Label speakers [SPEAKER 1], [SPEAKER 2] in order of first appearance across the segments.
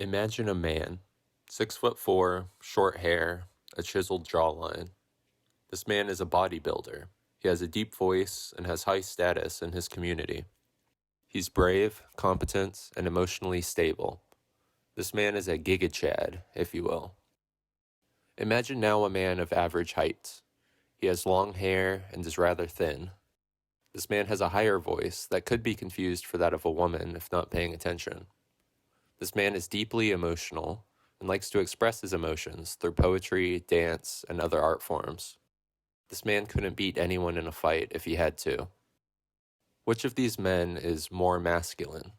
[SPEAKER 1] Imagine a man, 6'4", short hair, a chiseled jawline. This man is a bodybuilder. He has a deep voice and has high status in his community. He's brave, competent, and emotionally stable. This man is a Giga Chad, if you will. Imagine now a man of average height. He has long hair and is rather thin. This man has a higher voice that could be confused for that of a woman if not paying attention. This man is deeply emotional and likes to express his emotions through poetry, dance, and other art forms. This man couldn't beat anyone in a fight if he had to. Which of these men is more masculine?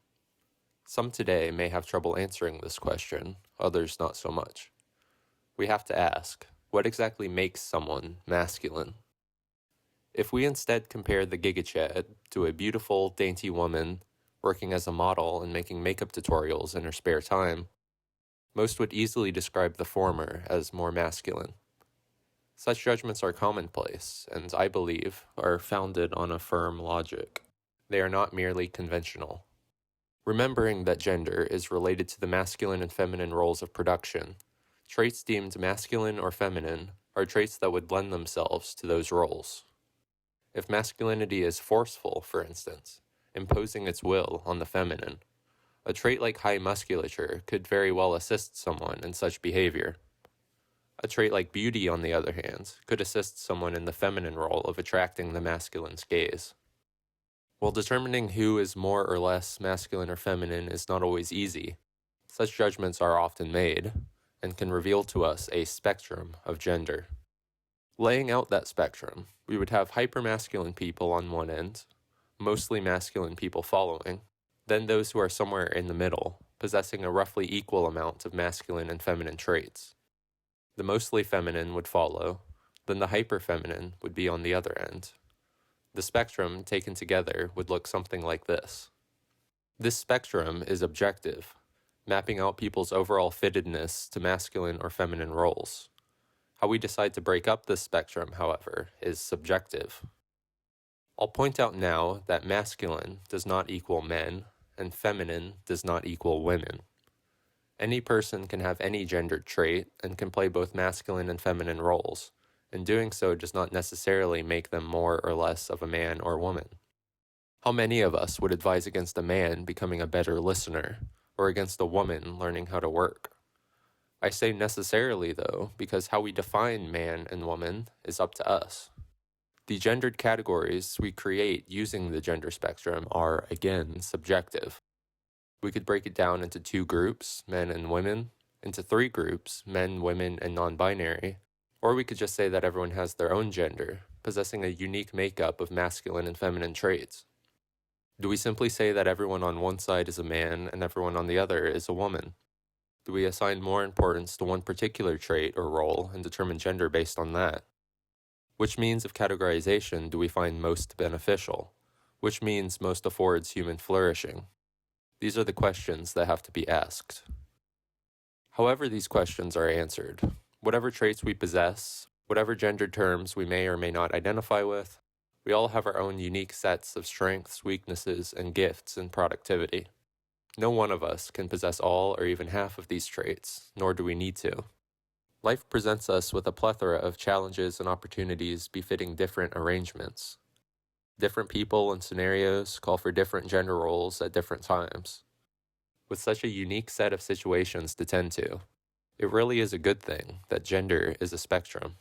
[SPEAKER 1] Some today may have trouble answering this question, others not so much. We have to ask, what exactly makes someone masculine? If we instead compare the Giga Chad to a beautiful, dainty woman working as a model and making makeup tutorials in her spare time, most would easily describe the former as more masculine. Such judgments are commonplace, and I believe are founded on a firm logic. They are not merely conventional. Remembering that gender is related to the masculine and feminine roles of production, traits deemed masculine or feminine are traits that would lend themselves to those roles. If masculinity is forceful, for instance, imposing its will on the feminine, a trait like high musculature could very well assist someone in such behavior. A trait like beauty, on the other hand, could assist someone in the feminine role of attracting the masculine's gaze. While determining who is more or less masculine or feminine is not always easy, such judgments are often made and can reveal to us a spectrum of gender. Laying out that spectrum, we would have hypermasculine people on one end, mostly masculine people following, then those who are somewhere in the middle, possessing a roughly equal amount of masculine and feminine traits. The mostly feminine would follow, then the hyperfeminine would be on the other end. The spectrum, taken together, would look something like this. This spectrum is objective, mapping out people's overall fittedness to masculine or feminine roles. How we decide to break up this spectrum, however, is subjective. I'll point out now that masculine does not equal men, and feminine does not equal women. Any person can have any gendered trait and can play both masculine and feminine roles, and doing so does not necessarily make them more or less of a man or woman. How many of us would advise against a man becoming a better listener, or against a woman learning how to work? I say necessarily, though, because how we define man and woman is up to us. The gendered categories we create using the gender spectrum are, again, subjective. We could break it down into two groups, men and women, into three groups, men, women, and non-binary, or we could just say that everyone has their own gender, possessing a unique makeup of masculine and feminine traits. Do we simply say that everyone on one side is a man and everyone on the other is a woman? Do we assign more importance to one particular trait or role and determine gender based on that? Which means of categorization do we find most beneficial? Which means most affords human flourishing? These are the questions that have to be asked. However these questions are answered, whatever traits we possess, whatever gendered terms we may or may not identify with, we all have our own unique sets of strengths, weaknesses, and gifts in productivity. No one of us can possess all or even half of these traits, nor do we need to. Life presents us with a plethora of challenges and opportunities befitting different arrangements. Different people and scenarios call for different gender roles at different times. With such a unique set of situations to tend to, it really is a good thing that gender is a spectrum.